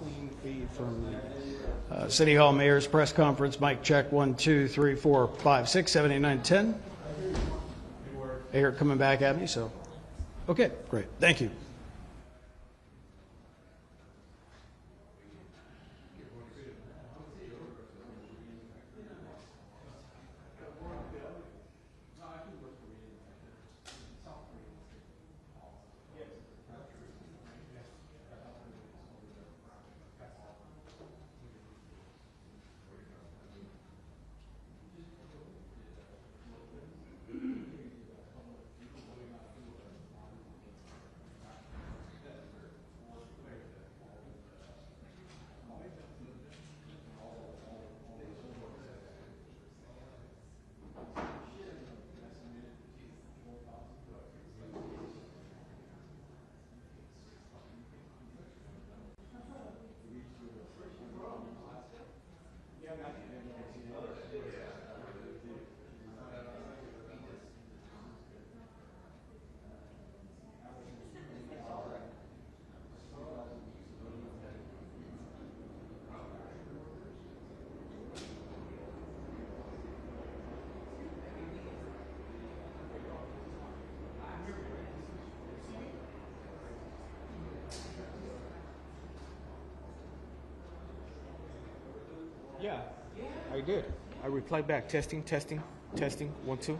Clean feed from City Hall Mayor's press conference. Mic check 1, 2, 3, 4, 5, 6, 7, 8, 9, 10. Air coming back at me, so okay, great. Thank you. Yeah, I did. I replied back, testing, testing, testing, 1, 2.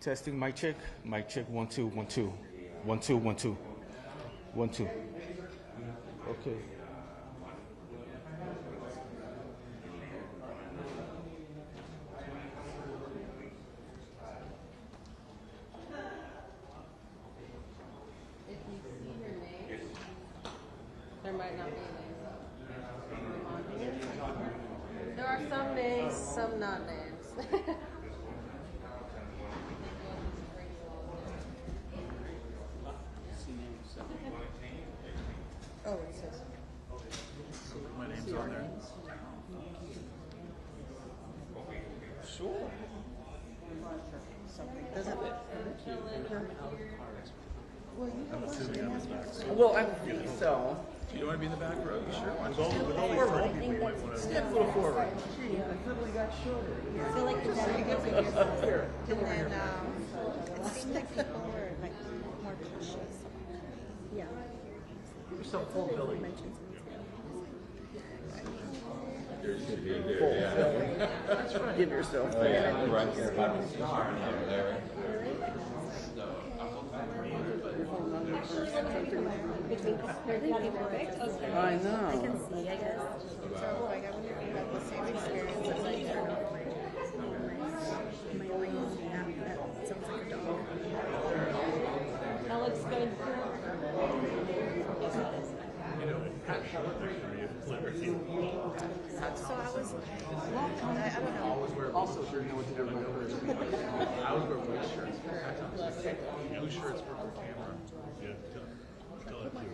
Testing, mic check. Mic check, 1 2 1 2. 1 2 1 2. 1 2. Okay. There might not be names. There are some names, some not names. Oh, it says. My name's on there. Sure. Does it? I'm assuming I'm in the back row. Well, I think so. Do you want to be in the back row? You sure? With all these people, you might want to. Step a little forward. I feel like the dedicated here. And then it seemed like people were like more cautious. Yeah. You're so full, Billy. That's right. Give yourself. Oh, yeah, right there by the star. There. I know. I can see, I guess. So, like, I wonder if you have the same experience as I do. My ring, that sounds like a dog. That looks good. You know, kind of short for you, clarity. So I was, I don't know. Also, sure you know what to do with my purse. I always wear white shirts. Blue shirts, purple camera. Yeah, tell it to her.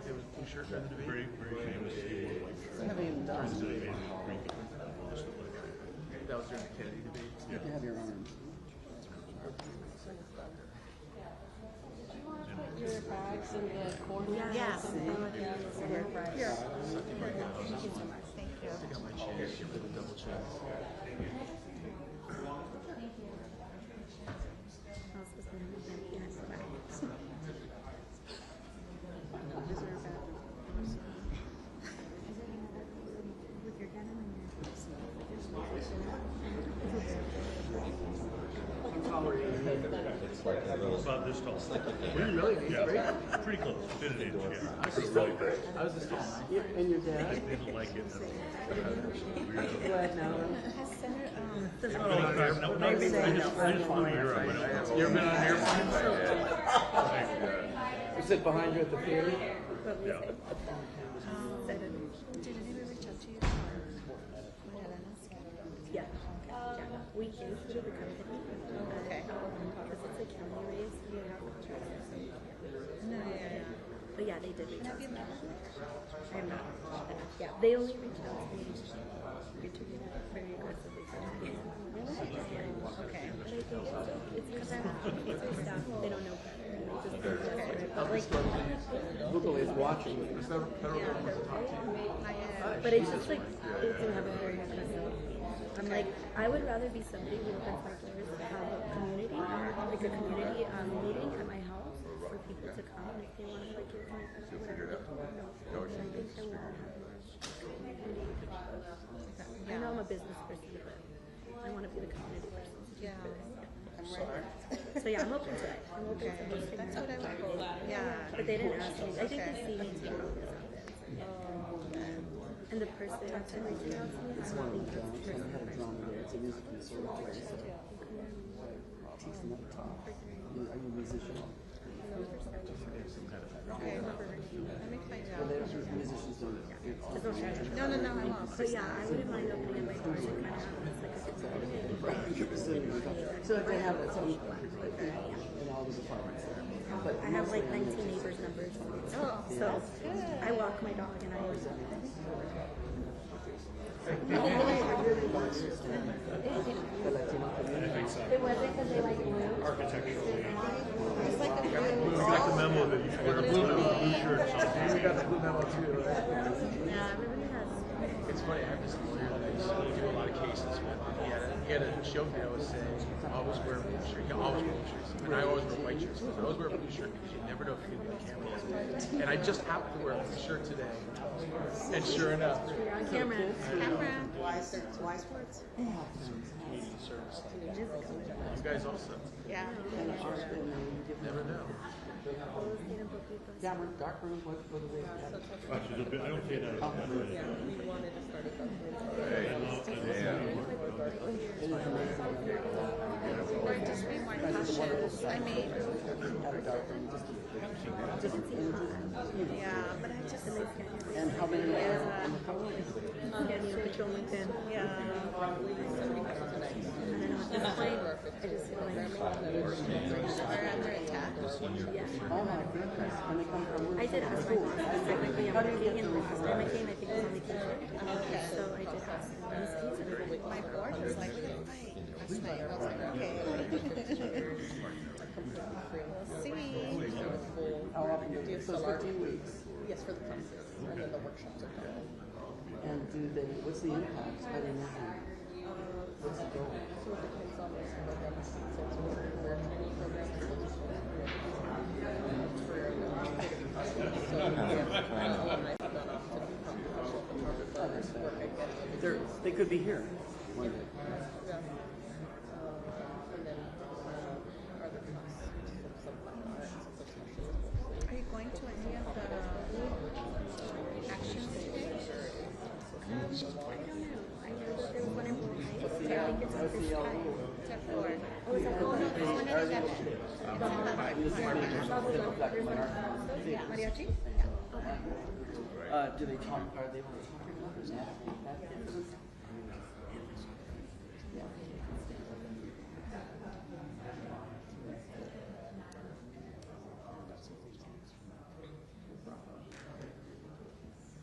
It was blue shirt during the debate. Very, very famous. He wore white shirts. I haven't even done Turns it. out he made it green all stuff like that. That was during the Kennedy debate. Yeah. You have your arms. Your bags in the corner. Yes. Here. Thank you so much. Thank you. I got my check. Give it a double check. I was supposed to have yes, back. With your denim and About this tall. Were you really? Yeah, pretty close. Within an inch, yeah. I was really bad. I was this tall. And your I dad? didn't like it. That's Glad now. has Senator No, I just flew here. I went out. You ever been on an airplane? You sit behind you at the theater? Yeah. did anyone reach out to you? Yeah. We came through the company. Okay. Because it's a county race. We have No, yeah. But yeah, they did reach out to me. met I am not. Yeah, they only reached out to me. You're too very aggressively for me. Okay. But I think it's because I'm staff. They don't know better. But like, Google is watching. The federal government wants to talk to you. but it's just like they do have a very aggressive. I'm like, I would rather be somebody who opens my doors to have a community, like a community meeting at my house for people to come and if they want to like give me whatever. No, I think I will have I know I'm a business person, but I want to be the community person. Yeah. I'm ready. So yeah, I'm open to it. I'm open to hosting. That's what I would. Yeah. But they didn't ask me. I think they see me too. And the person that's reaching out to me, I don't think that's the person. It's a music conservatory. Teaching at the top. Are you a musician? Okay. Let me find out. Musicians don't. No, I won't. But yeah, I wouldn't mind opening up my doors and kind of have this like a So they have it in all the departments there. But I have like 19 neighbors' numbers. So I walk my dog and I always It wasn't because they like blue. Architecturally. It's like a We got the memo that you should wear a blue shirt or something. we got the blue memo too. Yeah, everybody has. It's funny, I have this lawyer that I used to do a lot of cases with. He he had a joke that I always say, always wear a blue shirt. He always wear blue shirts. And I always wear white shirts. He goes, I always wear a blue shirt because you never know if you're going to be on camera. And I just happened to wear a blue shirt today. And sure enough. You're on camera. Why sports? You guys also. Yeah. Never know. Yeah, we're dark room. What do we have? I don't see that. Or just be more cautious. I mean, yeah, but I just And how many in the yeah. Are under attack. Oh my goodness, when they come from I did ask my boss. Technically, I'm working in the first time I came. I think it was on vacation. Okay. So I did ask him. He said, My board was like, we're gonna fight last night. I was like, okay. We'll see. how often do so it's 15 weeks. Yes, for the classes, and then the workshops are coming. And do they, what's the impact? How do you measure? What's the goal? So it depends on this program. So it's more career training program. So it's for career development. So we have alumni that go up to become professional photographers, work at getting They could be here one day. yeah. And then other class, some fine arts, some special sports. Are you going to any of the actions today? I don't know. I know that there was one in Hawaii. So I think it's the first time. Except for, Oh, is that the oh one? no, there's one in Adeption. It's in the I saw the one. There's one. yeah. Mariachi? Do they talk, are they able to talk about this? Yeah.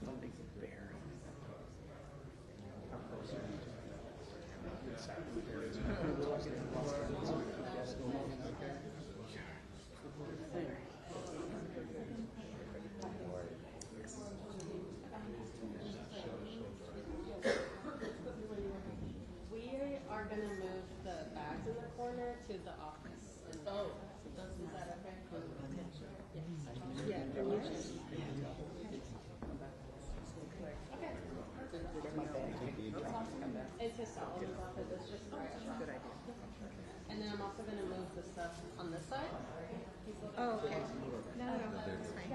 Don't make it bare. We are going to move the bags in the corner to the office. Oh, is that okay? Yeah, for you. It's his Solomon's office. It's just right across. Good idea. And then I'm also going to move the stuff on this side. Oh, okay. No, that's fine.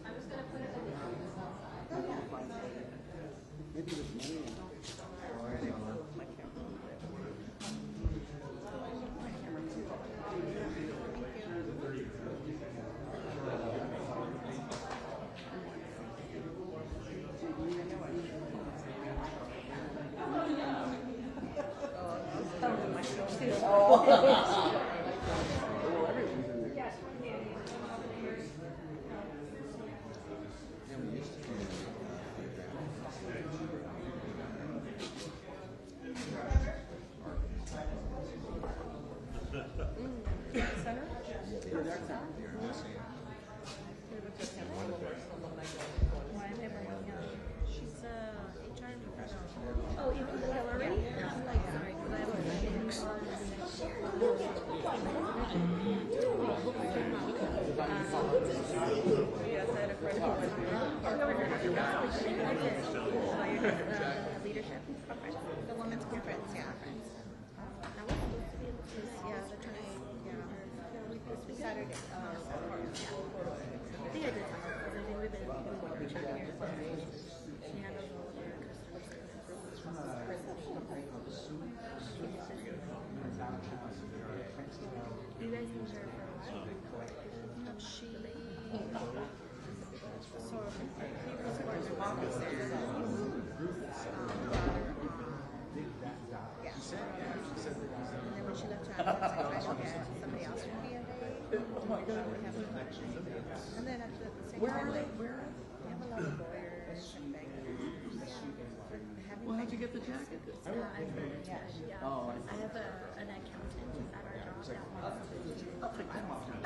I'm just going to put it in the office outside. Maybe this morning. She's HR Oh, you can go already? I'm like, sorry, because I have a Yes, I had a friend who was leadership. the women's conference, yeah. That was supposed to be in the Yeah, the 20, yeah. Saturday. I think I did talk about it. I think we've been for 2 years. She handles all of our You guys know her for a while? She, so, previous board officer, yeah. And then when she left town, I was like, I don't get somebody else would be available. And then at the same time, like, we have a lot of lawyers and bankers. Well, how'd you get the jacket? Yeah. Oh, I I have an accountant at our job that wants to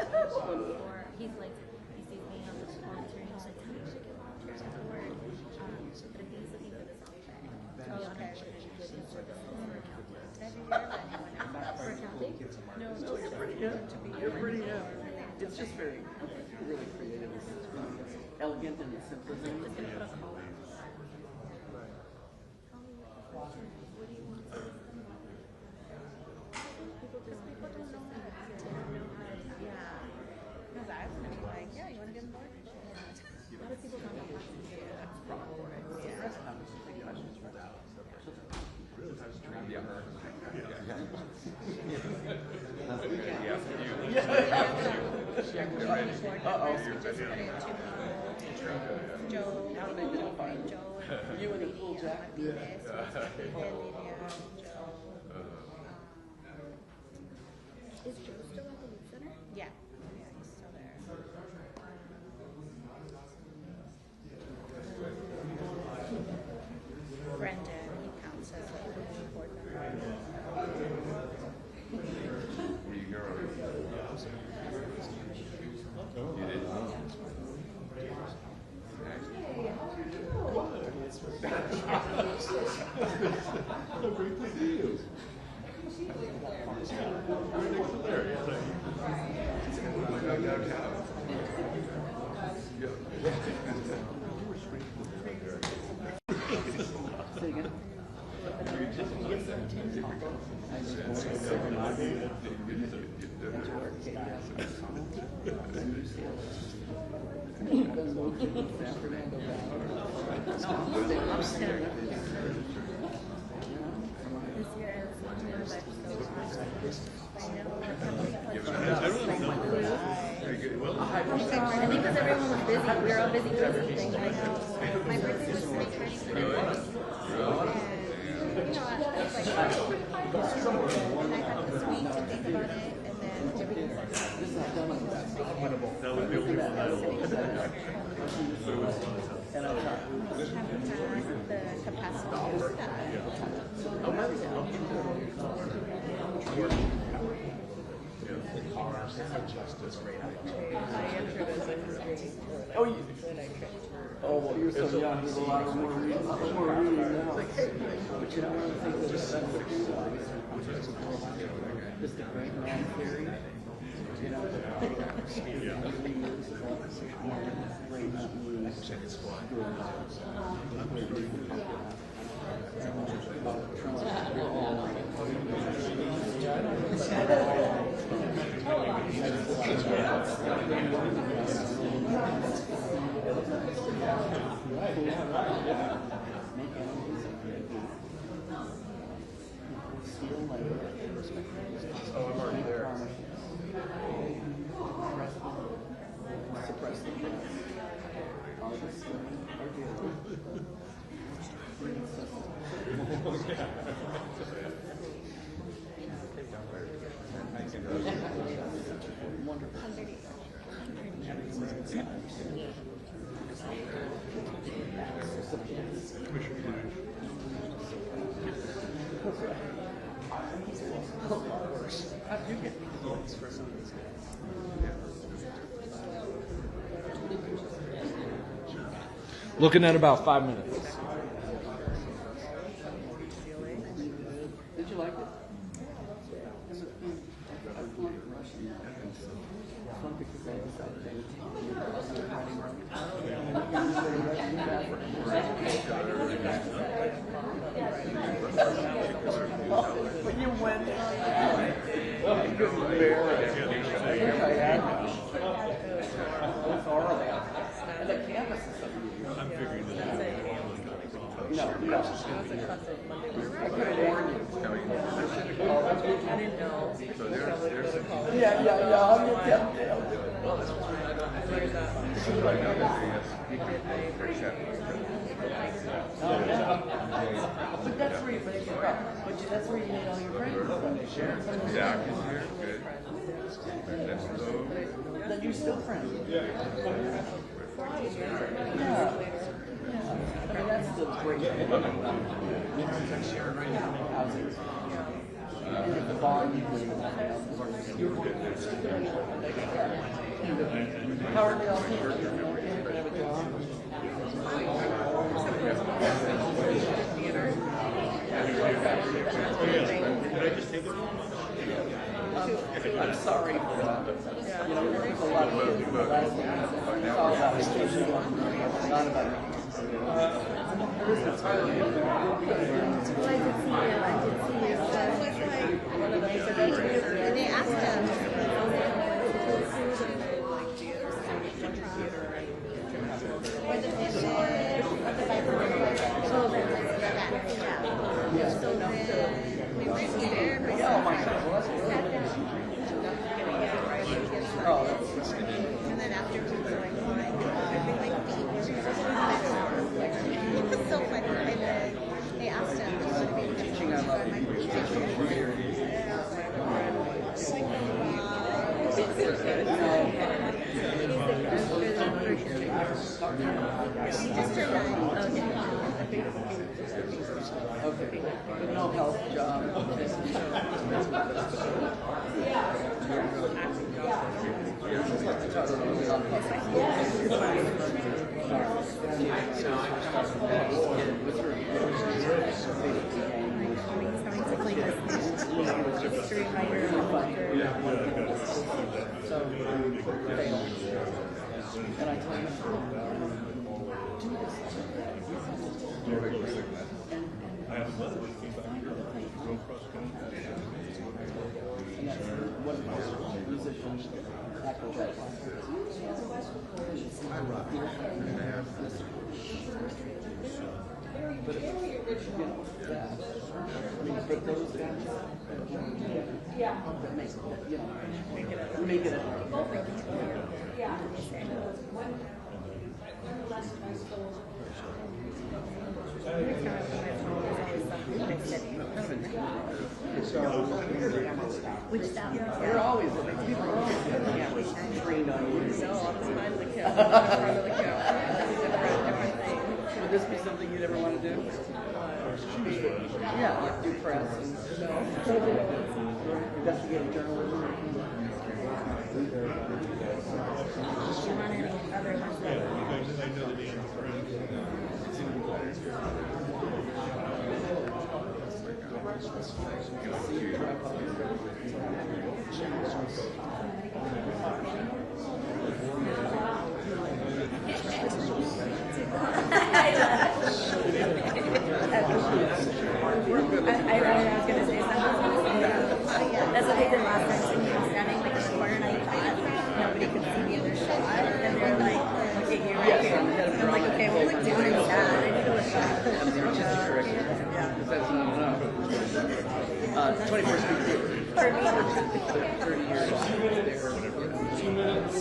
or he's like, he sees me on the monitor and he's like, tell me to get volunteers at the word. But if he's looking for this outfit, to be honest, we're going to give him services. For accounting? No, you're pretty, yeah. You're pretty, yeah. It's just very, really creative. It's elegant in its simplicity. Just gonna put a collar. What do you want? People don't know how to know how to. Yeah. Because I was gonna be like, yeah, you want to get more? A lot of people don't know how to. Joe, How do they identify you? Joe, You in a cool jacket? and Lydia, Joe. Is Joe still at the Loop Center? Yeah, yeah, he's still there. Brendan, he counts as a board member. Say again? I'm staring at this. This year is September, I know. I think because everyone was busy. We were all busy doing something. I know. My birthday was May 21st. And, you know, I was like, and I had this week to think about it, and then everything That would be a And I thought, haven't had the capacity to do that. oh, you. Oh, well, you're so young. There's a lot more reading now. But you know, one of the things that's just the great man theory. You know, Oh, I'm already there. suppress the press. All this How do you get points for some of these guys? Looking at about 5 minutes. Did you like it? Fun because I decided to when you went, I couldn't bear it. I wish I had. It's horrible. And the campus is something. I'm figuring this out. No. I could have warned you. I didn't know. Yeah, I'm just telling you. But that's where you make it up. But that's where you need all your friends. Then you're still friends. Yeah. I mean, that's the great thing. Housing. And if the bond you believe in how are they all here? You have a job? I'm sorry for that. You know, there's a lot of kids in the lessons. It's all about education, not about me. There's an entire Well, I did see you. And they asked him, where the fish is. So then, we were there, but oh my God, well, that's good. Oh, that's and then after we were like, fine, it was so funny. And then they asked him, do you want to be teaching. I love it. Okay. No health job. And I told him, do this. I have a mother that came back here, go cross country. And that's one of those musicians, acrobat. But it's, you know, yeah. I mean, take those guys. Yeah. That makes it, you know, make it. Which sound? They're always, people are always trained on you. No, I'll just find the kill. Front of the kill. Different things. Would this be something you'd ever want to do? Yeah, like do press and investigative journalism. I know the name of friends. I was gonna say something. That's what they did last time. So we were standing like in the corner, and I thought nobody could see me in their shot, and they're like, "Look at you right here." And I'm like, "Okay, what am I doing that? I need to look back." That's the artistic direction. Because that's not enough. 21st century. 30 years there. 2 minutes.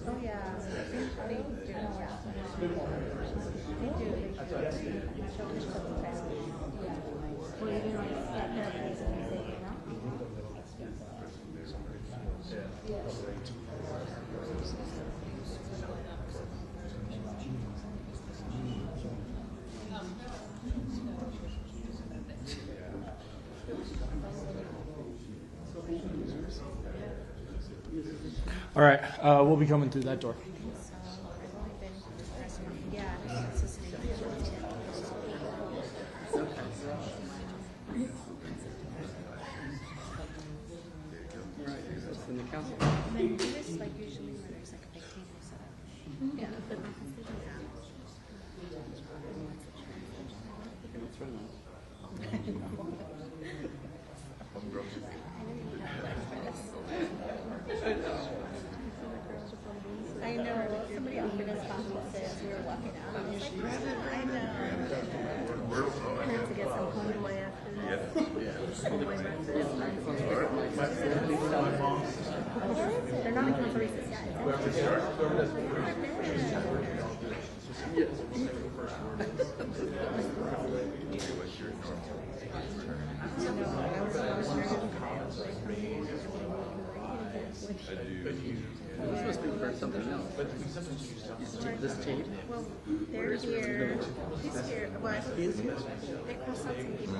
oh yeah, they do. Well, even like that paraphrase and music, you know? All right, we'll be coming through that door. Yeah, it's just In the council. and then do this like usually where there's like a big table set up. Yeah, the conference station. That's right. They're not like Contra Recess yet. This must be for something else. This tape? Well, they're here. He's here. What? He's here. They cross out some people.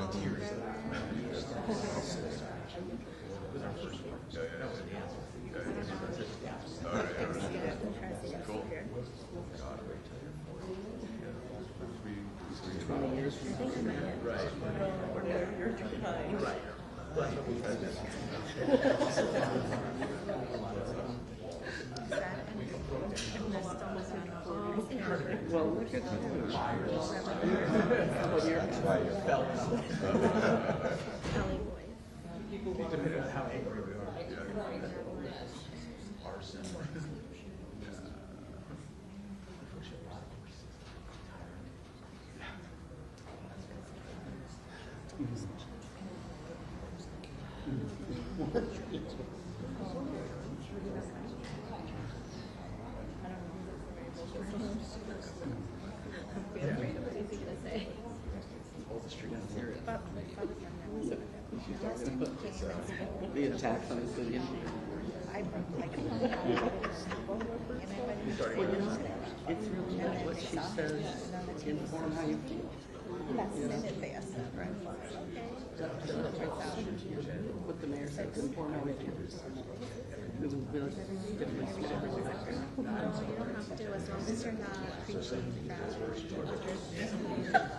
Well, look at Kelly boys. the attacks on the city. It's really not what she says. Inform how you feel. What the mayor said, inform how we feel. We will definitely speak everything. You don't have to, as long as you're not preaching that.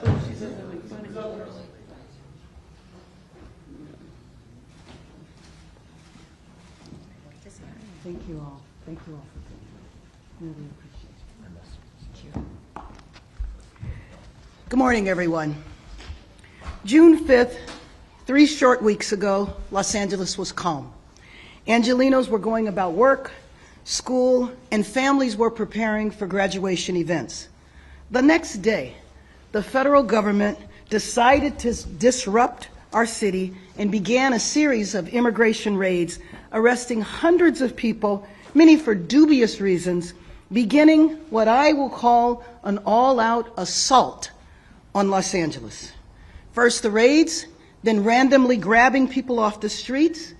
Oh, she said something funny. Thank you all. Thank you all for being here. Really appreciate it. Thank you. Good morning, everyone. June 5th, 3 short weeks ago, Los Angeles was calm. Angelenos were going about work, school, and families were preparing for graduation events. The next day, the federal government decided to disrupt our city and began a series of immigration raids, arresting hundreds of people, many for dubious reasons, beginning what I will call an all-out assault on Los Angeles. First the raids, then randomly grabbing people off the streets,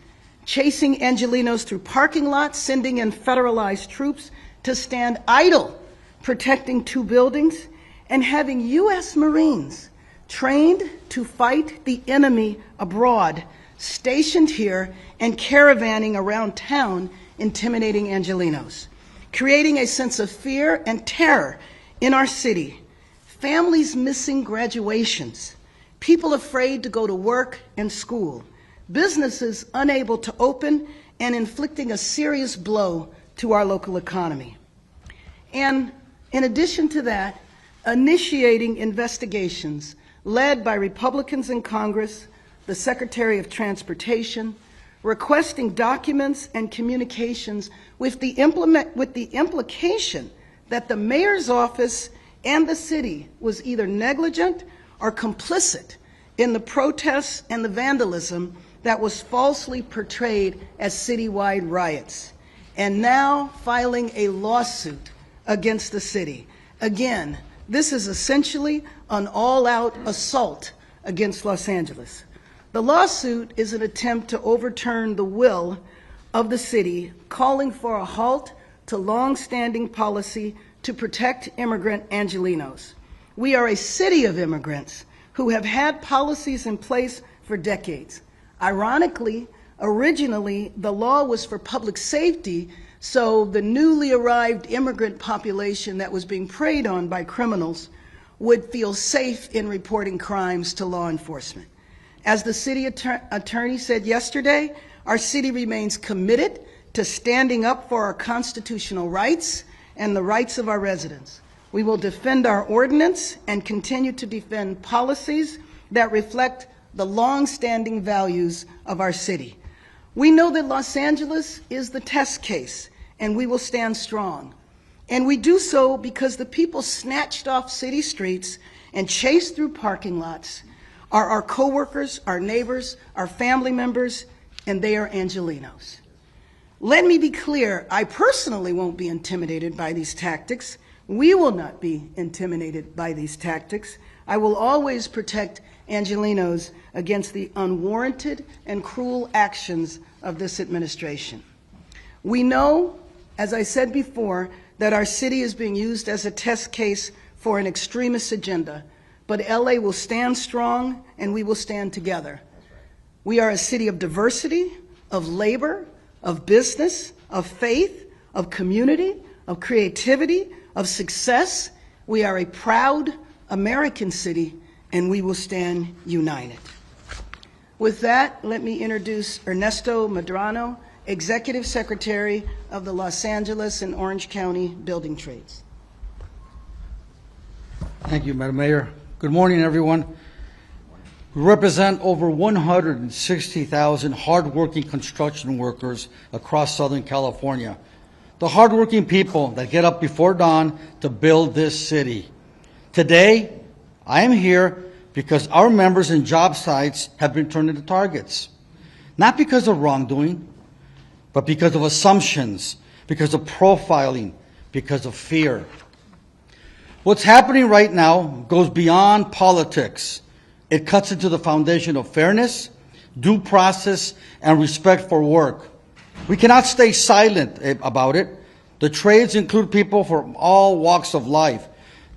chasing Angelenos through parking lots, sending in federalized troops to stand idle, protecting 2 buildings, and having U.S. Marines trained to fight the enemy abroad, stationed here and caravanning around town, intimidating Angelenos, creating a sense of fear and terror in our city. Families missing graduations, people afraid to go to work and school, businesses unable to open, and inflicting a serious blow to our local economy. And in addition to that, initiating investigations led by Republicans in Congress, the Secretary of Transportation, requesting documents and communications with the implication that the mayor's office and the city was either negligent or complicit in the protests and the vandalism that was falsely portrayed as citywide riots, and now filing a lawsuit against the city. Again, this is essentially an all-out assault against Los Angeles. The lawsuit is an attempt to overturn the will of the city, calling for a halt to long-standing policy to protect immigrant Angelenos. We are a city of immigrants who have had policies in place for decades. Ironically, originally, the law was for public safety, so the newly arrived immigrant population that was being preyed on by criminals would feel safe in reporting crimes to law enforcement. As the city attorney said yesterday, our city remains committed to standing up for our constitutional rights and the rights of our residents. We will defend our ordinance and continue to defend policies that reflect the long-standing values of our city. We know that Los Angeles is the test case, and we will stand strong. And we do so because the people snatched off city streets and chased through parking lots are our coworkers, our neighbors, our family members, and they are Angelenos. Let me be clear, I personally won't be intimidated by these tactics. We will not be intimidated by these tactics. I will always protect Angelenos against the unwarranted and cruel actions of this administration. We know, as I said before, that our city is being used as a test case for an extremist agenda, but LA will stand strong and we will stand together. We are a city of diversity, of labor, of business, of faith, of community, of creativity, of success. We are a proud American city, and we will stand united. With that, let me introduce Ernesto Medrano, Executive Secretary of the Los Angeles and Orange County Building Trades. Thank you, Madam Mayor. Good morning, everyone. We represent over 160,000 hardworking construction workers across Southern California. The hardworking people that get up before dawn to build this city. Today, I am here because our members and job sites have been turned into targets. Not because of wrongdoing, but because of assumptions, because of profiling, because of fear. What's happening right now goes beyond politics. It cuts into the foundation of fairness, due process, and respect for work. We cannot stay silent about it. The trades include people from all walks of life.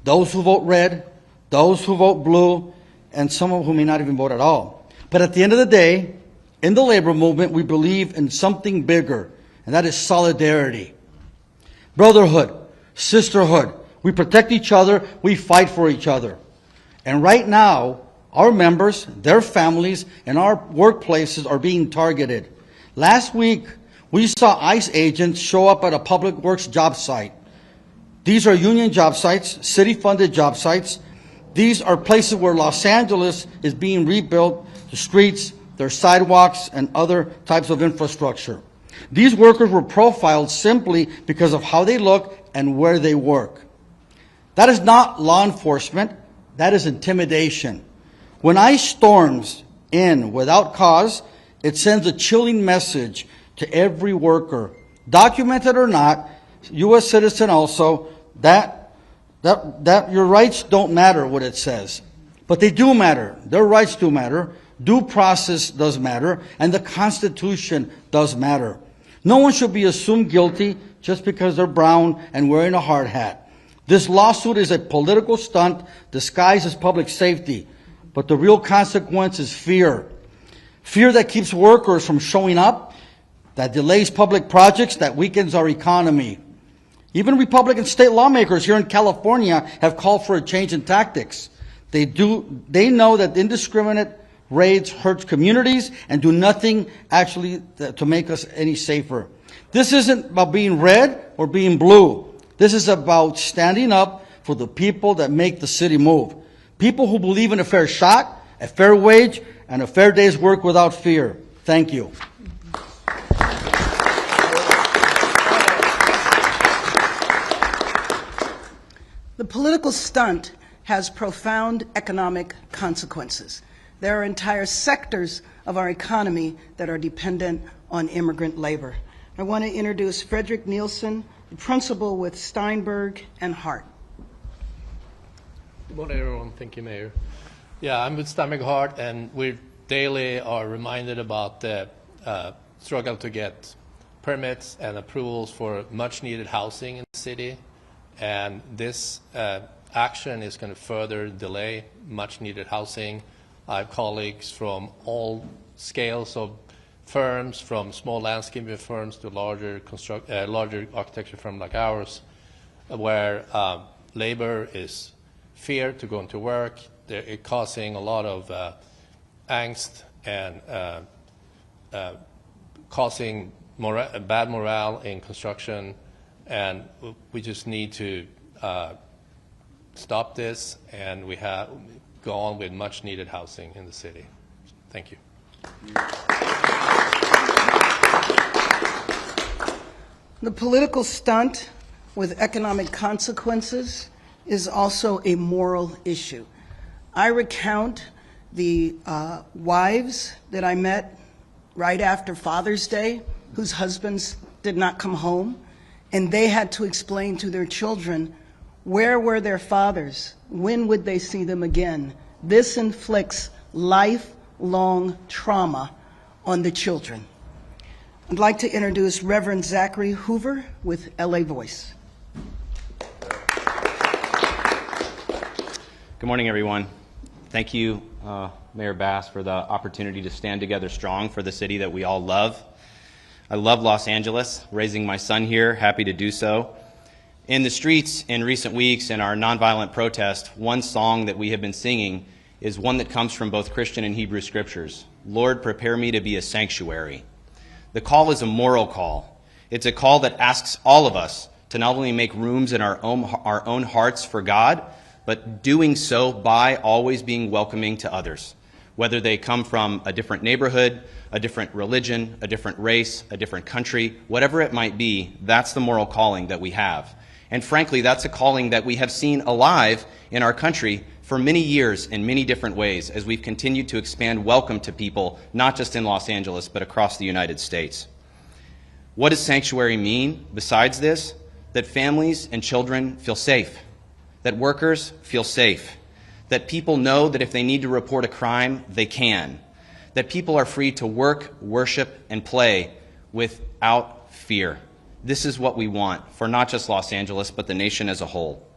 Those who vote red, those who vote blue, and some of whom may not even vote at all. But at the end of the day, in the labor movement, we believe in something bigger, and that is solidarity. Brotherhood, sisterhood. We protect each other, we fight for each other. And right now, our members, their families, and our workplaces are being targeted. Last week, we saw ICE agents show up at a public works job site. These are union job sites, city-funded job sites. These are places where Los Angeles is being rebuilt, the streets, their sidewalks, and other types of infrastructure. These workers were profiled simply because of how they look and where they work. That is not law enforcement, that is intimidation. When ICE storms in without cause, it sends a chilling message to every worker, documented or not, U.S. citizen also, that your rights don't matter, what it says. But they do matter. Their rights do matter. Due process does matter. And the Constitution does matter. No one should be assumed guilty just because they're brown and wearing a hard hat. This lawsuit is a political stunt disguised as public safety. But the real consequence is fear. Fear that keeps workers from showing up, that delays public projects, that weakens our economy. Even Republican state lawmakers here in California have called for a change in tactics. They know that indiscriminate raids hurt communities and do nothing actually to make us any safer. This isn't about being red or being blue. This is about standing up for the people that make the city move. People who believe in a fair shot, a fair wage, and a fair day's work without fear. Thank you. The political stunt has profound economic consequences. There are entire sectors of our economy that are dependent on immigrant labor. I want to introduce Frederick Nielsen, the principal with Steinberg and Hart. Good morning, everyone. Thank you, Mayor. Yeah, I'm with Steinberg Hart, and we daily are reminded about the struggle to get permits and approvals for much-needed housing in the city. And this action is going to further delay much-needed housing. I have colleagues from all scales of firms, from small landscaping firms to larger architecture firms like ours, where labor is feared to go into work. They're causing a lot of angst and causing bad morale in construction. And we just need to stop this, and we have go on with much needed housing in the city. Thank you. The political stunt with economic consequences is also a moral issue. I recount the wives that I met right after Father's Day, whose husbands did not come home, and they had to explain to their children, where were their fathers? When would they see them again? This inflicts lifelong trauma on the children. I'd like to introduce Reverend Zachary Hoover with LA Voice. Good morning, everyone. Thank you, Mayor Bass, for the opportunity to stand together strong for the city that we all love. I love Los Angeles, raising my son here, happy to do so. In the streets in recent weeks in our nonviolent protest, one song that we have been singing is one that comes from both Christian and Hebrew scriptures. Lord, prepare me to be a sanctuary. The call is a moral call. It's a call that asks all of us to not only make rooms in our own hearts for God, but doing so by always being welcoming to others, whether they come from a different neighborhood, a different religion, a different race, a different country, whatever it might be. That's the moral calling that we have. And frankly, that's a calling that we have seen alive in our country for many years in many different ways as we've continued to expand welcome to people, not just in Los Angeles, but across the United States. What does sanctuary mean besides this? That families and children feel safe, that workers feel safe, that people know that if they need to report a crime, they can, that people are free to work, worship, and play without fear. This is what we want for not just Los Angeles, but the nation as a whole.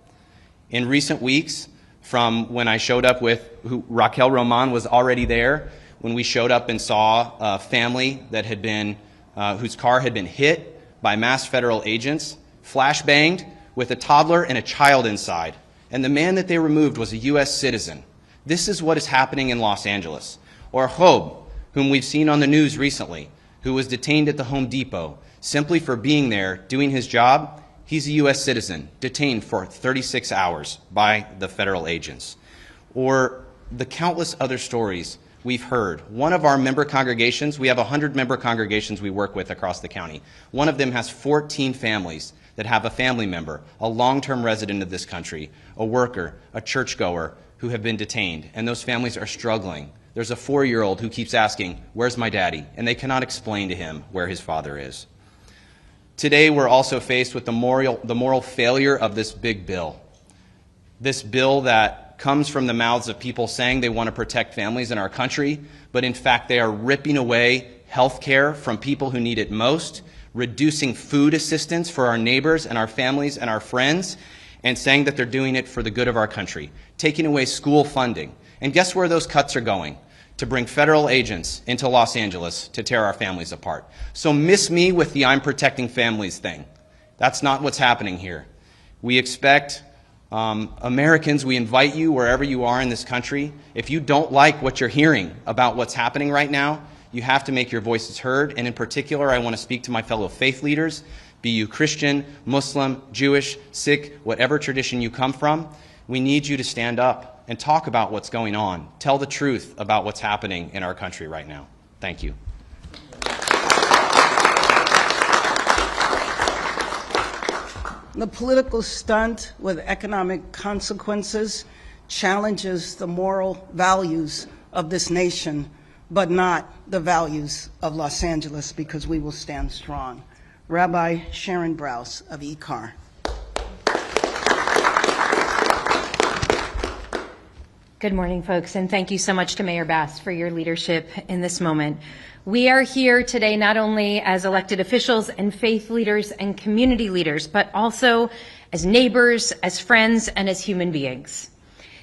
In recent weeks, from when I showed up with, Raquel Roman was already there, when we showed up and saw a family that had been, whose car had been hit by masked federal agents, flashbanged with a toddler and a child inside. And the man that they removed was a U.S. citizen. This is what is happening in Los Angeles. Or Job, whom we've seen on the news recently, who was detained at the Home Depot simply for being there, doing his job. He's a U.S. citizen, detained for 36 hours by the federal agents. Or the countless other stories we've heard. One of our member congregations, we have 100 member congregations we work with across the county. One of them has 14 families that have a family member, a long-term resident of this country, a worker, a churchgoer who have been detained, and those families are struggling. There's a 4-year-old who keeps asking, where's my daddy? And they cannot explain to him where his father is. Today, we're also faced with the moral failure of this big bill. This bill that comes from the mouths of people saying they want to protect families in our country, but in fact, they are ripping away health care from people who need it most, reducing food assistance for our neighbors and our families and our friends, and saying that they're doing it for the good of our country, taking away school funding. And guess where those cuts are going? To bring federal agents into Los Angeles to tear our families apart. So miss me with the I'm protecting families thing. That's not what's happening here. We expect Americans, we invite you wherever you are in this country. If you don't like what you're hearing about what's happening right now, you have to make your voices heard. And in particular, I want to speak to my fellow faith leaders, be you Christian, Muslim, Jewish, Sikh, whatever tradition you come from. We need you to stand up and talk about what's going on. Tell the truth about what's happening in our country right now. Thank you. The political stunt with economic consequences challenges the moral values of this nation, but not the values of Los Angeles, because we will stand strong. Rabbi Sharon Brous of ECAR. Good morning, folks, and thank you so much to Mayor Bass for your leadership in this moment. We are here today not only as elected officials and faith leaders and community leaders, but also as neighbors, as friends, and as human beings.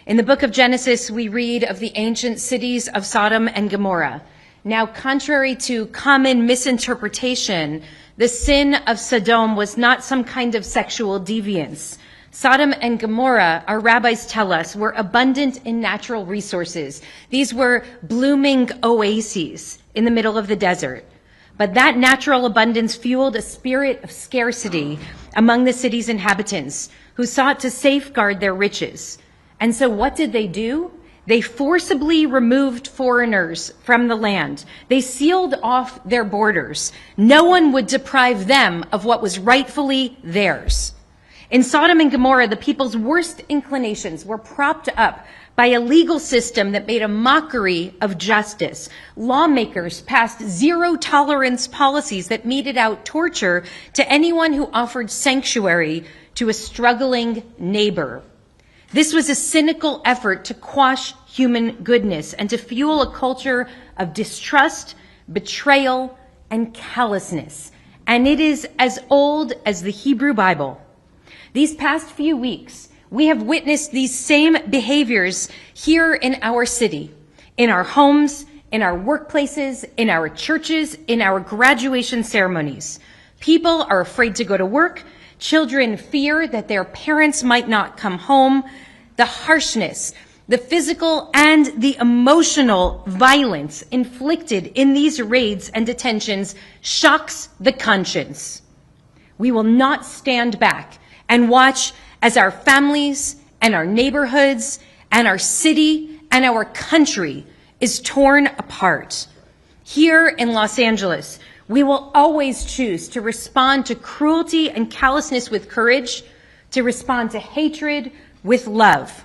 In the book of Genesis, we read of the ancient cities of Sodom and Gomorrah. Now, contrary to common misinterpretation, the sin of Sodom was not some kind of sexual deviance. Sodom and Gomorrah, our rabbis tell us, were abundant in natural resources. These were blooming oases in the middle of the desert. But that natural abundance fueled a spirit of scarcity among the city's inhabitants, who sought to safeguard their riches. And so what did they do? They forcibly removed foreigners from the land. They sealed off their borders. No one would deprive them of what was rightfully theirs. In Sodom and Gomorrah, the people's worst inclinations were propped up by a legal system that made a mockery of justice. Lawmakers passed zero-tolerance policies that meted out torture to anyone who offered sanctuary to a struggling neighbor. This was a cynical effort to quash human goodness and to fuel a culture of distrust, betrayal, and callousness. And it is as old as the Hebrew Bible. These past few weeks, we have witnessed these same behaviors here in our city, in our homes, in our workplaces, in our churches, in our graduation ceremonies. People are afraid to go to work. Children fear that their parents might not come home. The harshness, the physical and the emotional violence inflicted in these raids and detentions shocks the conscience. We will not stand back and watch as our families and our neighborhoods and our city and our country is torn apart. Here in Los Angeles, we will always choose to respond to cruelty and callousness with courage, to respond to hatred with love.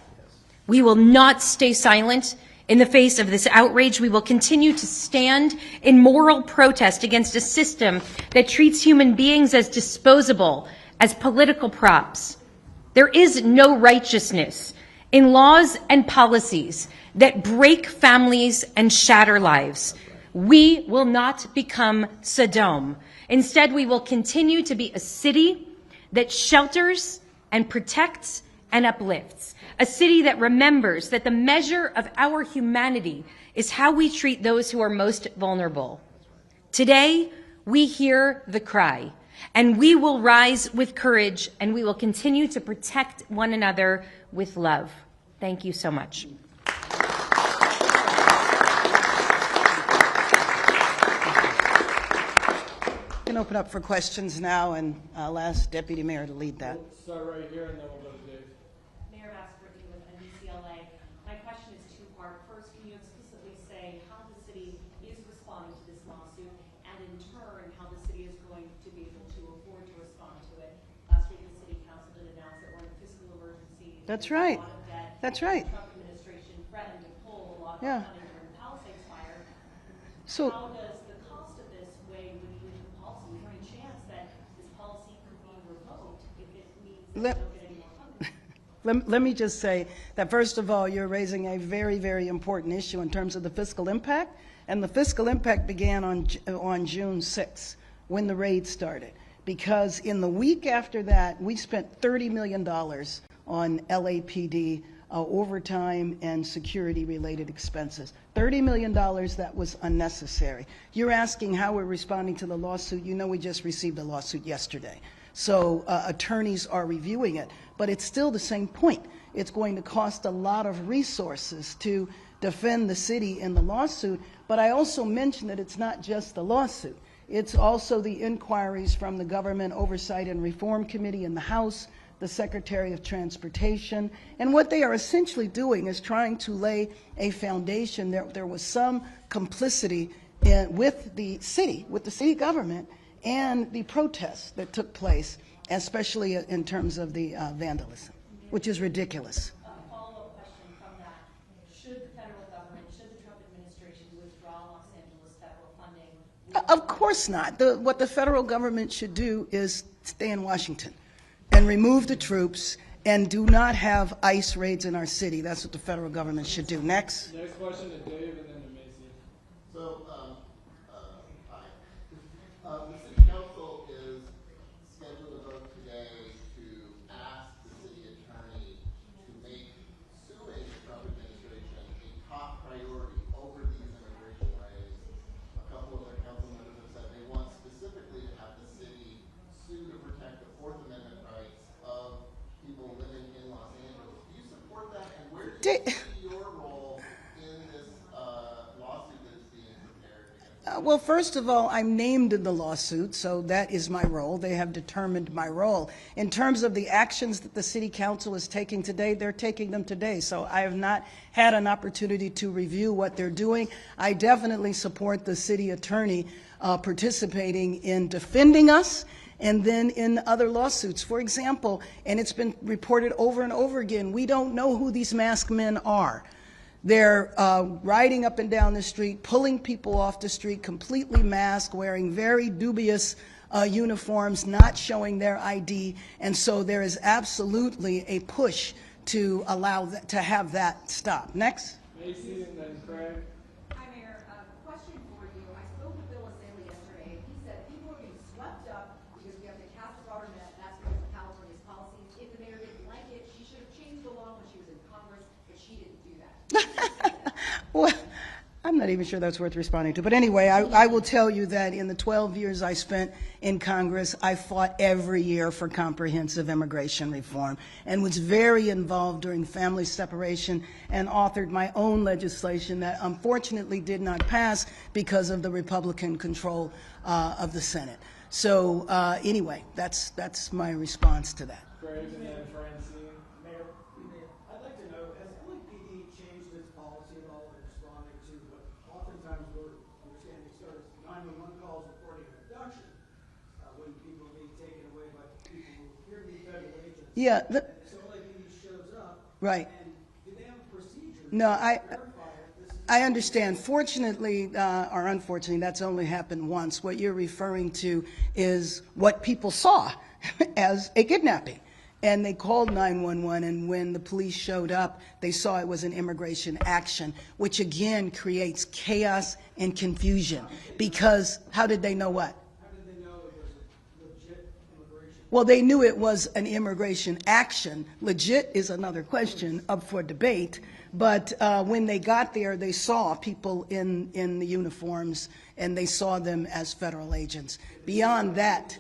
We will not stay silent in the face of this outrage. We will continue to stand in moral protest against a system that treats human beings as disposable, as political props. There is no righteousness in laws and policies that break families and shatter lives. We will not become Sodom. Instead, we will continue to be a city that shelters and protects and uplifts. A city that remembers that the measure of our humanity is how we treat those who are most vulnerable. Today, we hear the cry. And we will rise with courage, and we will continue to protect one another with love. Thank you so much. We can open up for questions now, and I'll ask Deputy Mayor to lead that. We'll start right here, and then we'll go to Dave. Mayor Baskerville with NBCLA. My question is two-part. First, can you explicitly say how the city is responding to this lawsuit, and in turn, how the city is going to be able to afford to respond to it? Last week, the city council did announce that we're in a fiscal emergency. That's right. That's right. The Trump administration threatened to pull a lot of Yeah. funding during the Palisades fire. So, How does the cost of this weigh when you look at the policy? Is there any chance that this policy could be revoked if it means that we don't get any more funding? let me just say that, first of all, you're raising a very, very important issue in terms of the fiscal impact. And the fiscal impact began on June 6th when the raid started. Because in the week after that, we spent $30 million on LAPD overtime and security-related expenses. $30 million that was unnecessary. You're asking how we're responding to the lawsuit. You know we just received a lawsuit yesterday. So attorneys are reviewing it. But it's still the same point. It's going to cost a lot of resources to defend the city in the lawsuit. But I also mentioned that it's not just the lawsuit. It's also the inquiries from the Government Oversight and Reform Committee in the House, the Secretary of Transportation, and what they are essentially doing is trying to lay a foundation. There was some complicity with the city government and the protests that took place, especially in terms of the vandalism, which is ridiculous. A follow-up question from that. Should the federal government, should the Trump administration withdraw Los Angeles federal funding? Of course not. What the federal government should do is stay in Washington and remove the troops and do not have ICE raids in our city. That's what the federal government should do. Next. Next question to Dave, and then to Macy. So, hi. The city council is scheduled to vote today to ask the city attorney to make suing the Trump administration a top priority over these immigration raids. A couple of their council members have said they want specifically to have the city sue to protect the Fourth Amendment rights of people living in Los Angeles. Do you support that? And where do you see your role in this lawsuit that is being prepared against? Well, first of all, I'm named in the lawsuit, so that is my role. They have determined my role. In terms of the actions that the city council is taking today, they're taking them today. So I have not had an opportunity to review what they're doing. I definitely support the city attorney participating in defending us and then in other lawsuits. For example, and it's been reported over and over again, we don't know who these masked men are. They're riding up and down the street, pulling people off the street, completely masked, wearing very dubious uniforms, not showing their ID, and so there is absolutely a push to allow that, to have that stop. Next. Macy and then Craig. Hi, Mayor. Question for you. I spoke with Bill Azalea yesterday, and he said people are being swept up because we have to cast a broader net. That's because of California's policies. If the mayor didn't like it, she should have changed the law when she was in Congress, but she didn't do that. Well, I'm not even sure that's worth responding to. But anyway, I will tell you that in the 12 years I spent in Congress, I fought every year for comprehensive immigration reform and was very involved during family separation and authored my own legislation that unfortunately did not pass because of the Republican control of the Senate. So anyway, that's my response to that. Craig and then Francine. Mayor, I'd like to know, has LAPD changed its policy at all in responding to what oftentimes we're understanding starts 911 calls reporting an abduction when people are being taken away by people who appear to be federal agents? Yeah. So LAPD shows up. Right. And do they have a procedure? No, I understand. Fortunately, or unfortunately, that's only happened once. What you're referring to is what people saw as a kidnapping. And they called 911, and when the police showed up, they saw it was an immigration action, which again creates chaos and confusion. Because how did they know what? How did they know it was a legit immigration? Well, they knew it was an immigration action. Legit is another question up for debate. But when they got there, they saw people in the uniforms, and they saw them as federal agents. Beyond that,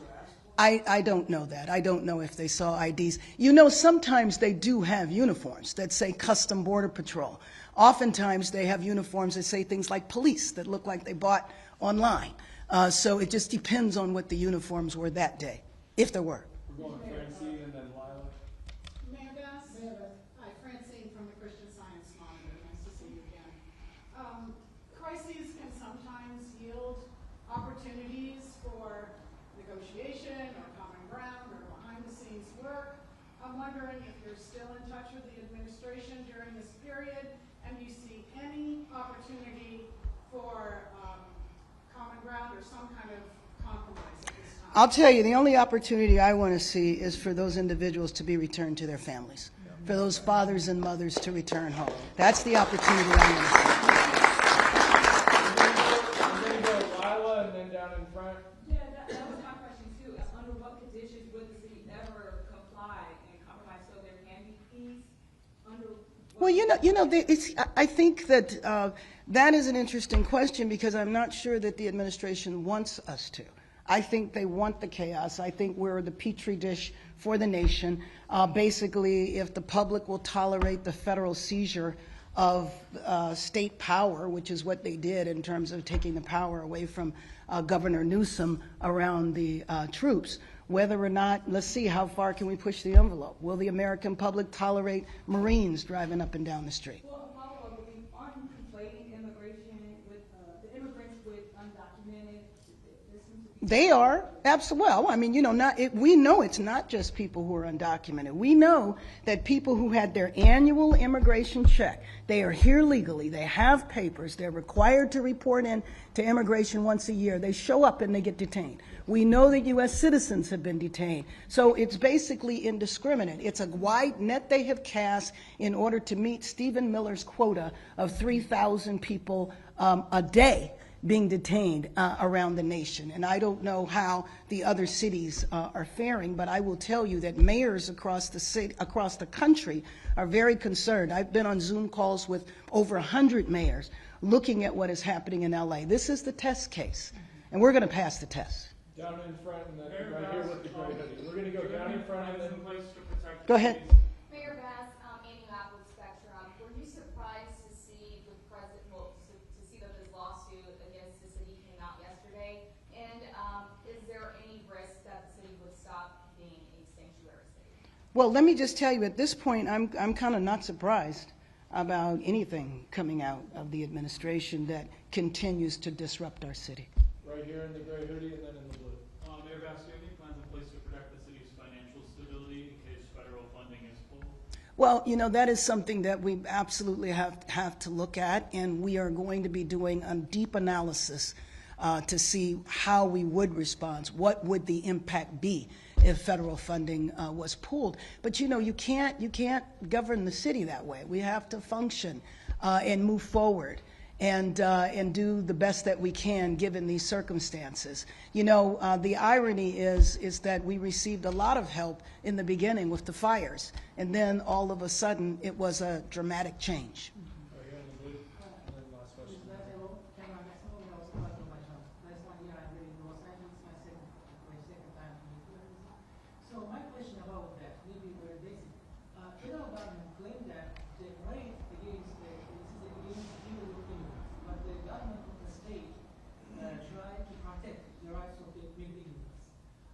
I don't know that. I don't know if they saw IDs. You know, sometimes they do have uniforms that say Custom Border Patrol. Oftentimes they have uniforms that say things like police that look like they bought online. So it just depends on what the uniforms were that day, if there were. We're going Francine and then Lila. Mayor Bass? Hi, Francine from the Christian Science Monitor. Nice to see you again. Crises can sometimes yield opportunities for negotiation or common ground or behind-the-scenes work. I'm wondering if you're still in touch with the administration during this period, and you see any opportunity for common ground or some kind of compromise at this time. I'll tell you, the only opportunity I want to see is for those individuals to be returned to their families, for those fathers and mothers to return home. That's the opportunity I want to see. I'm going to go Lila and then down in front. Yeah, that was my question too. Under what conditions would the city ever comply and compromise so there can be peace? Well, I think that that is an interesting question because I'm not sure that the administration wants us to. I think they want the chaos. I think we're the petri dish for the nation. Basically, if the public will tolerate the federal seizure of state power, which is what they did in terms of taking the power away from Governor Newsom around the troops, whether or not, let's see, how far can we push the envelope? Will the American public tolerate Marines driving up and down the street? Well, follow-up, aren't you conflating immigration with the immigrants with undocumented? They are, absolutely. Well, I mean, we know it's not just people who are undocumented. We know that people who had their annual immigration check, they are here legally, they have papers, they're required to report in to immigration once a year. They show up and they get detained. We know that U.S. citizens have been detained. So it's basically indiscriminate. It's a wide net they have cast in order to meet Stephen Miller's quota of 3,000 people a day being detained around the nation. And I don't know how the other cities are faring, but I will tell you that mayors across the country are very concerned. I've been on Zoom calls with over 100 mayors looking at what is happening in LA. This is the test case, and we're going to pass the test. Down in front and then right here with the gray hoodie. We're going to go down in front and then Go ahead. Mayor Bass, Indianapolis Spectrum. Were you surprised to see the president, to see that this lawsuit against the city came out yesterday? And is there any risk that the city would stop being a sanctuary city? Well, let me just tell you, at this point, I'm kind of not surprised about anything coming out of the administration that continues to disrupt our city. right here in the gray hoodie and then in the blue. Mayor Bass, do you have any plans in place Well, you know, that is something that we absolutely have to look at, and we are going to be doing a deep analysis to see how we would respond. What would the impact be if federal funding was pulled? But you know, you can't govern the city that way. We have to function and move forward and do the best that we can given these circumstances. You know, the irony is that we received a lot of help in the beginning with the fires, and then all of a sudden it was a dramatic change. So my question about that, maybe very basic. Federal government claimed that the right against illegal immigrants, but the government of the state tried to protect the rights of the immigrants.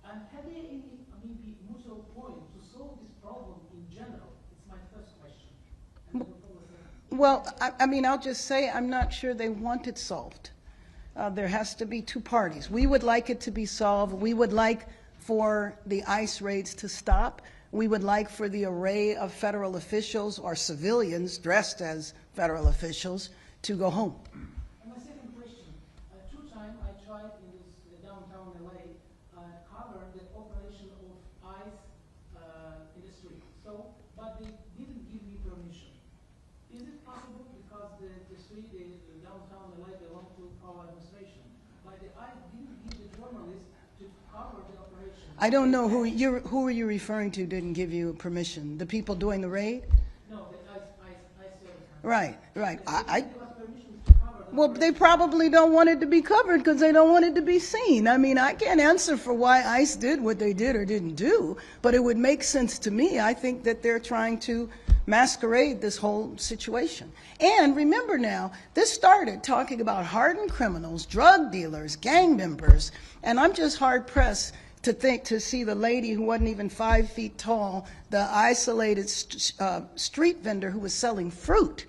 And have they any maybe mutual point to solve this problem in general? It's my first question. Well, I mean, I'll just say I'm not sure they want it solved. There has to be two parties. We would like it to be solved. We would like for the ICE raids to stop. We would like for the array of federal officials or civilians dressed as federal officials to go home. And my second question, two times I tried in this downtown LA cover the operation of ICE in the street. So, but they didn't give me permission. Is it possible because the street, the downtown LA belongs to our administration, but the ICE didn't give the journalists to cover the operation? I don't know who are you referring to didn't give you permission? The people doing the raid? No, the ICE service. Right. Well, they probably don't want it to be covered because they don't want it to be seen. I mean, I can't answer for why ICE did what they did or didn't do, but it would make sense to me. I think that they're trying to masquerade this whole situation. And remember now, this started talking about hardened criminals, drug dealers, gang members, and I'm just hard-pressed to see the lady who wasn't even 5 feet tall, the isolated street vendor who was selling fruit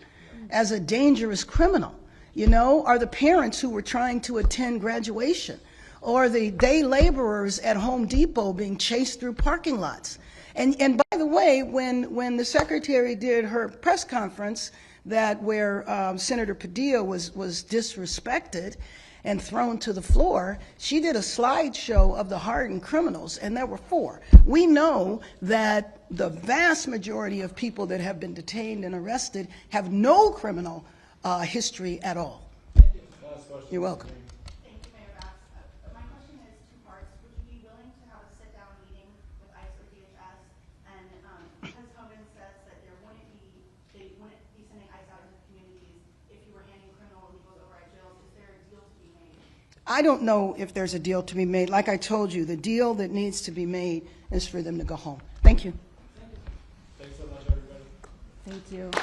as a dangerous criminal, you know, or the parents who were trying to attend graduation, or the day laborers at Home Depot being chased through parking lots. And by the way, when the secretary did her press conference where Senator Padilla was disrespected and thrown to the floor, she did a slideshow of the hardened criminals, and there were 4. We know that the vast majority of people that have been detained and arrested have no criminal history at all. You're welcome. Thank you, Mayor Bass. My question is 2 parts. Would you be willing to have a sit-down meeting with ICE or DHS? And because Hogan says that they wouldn't be sending ICE out into communities if you were handing criminal illegals over at jails, is there a deal to be made? I don't know if there's a deal to be made. Like I told you, the deal that needs to be made is for them to go home. Thank you. Thanks so much, everybody. Thank you.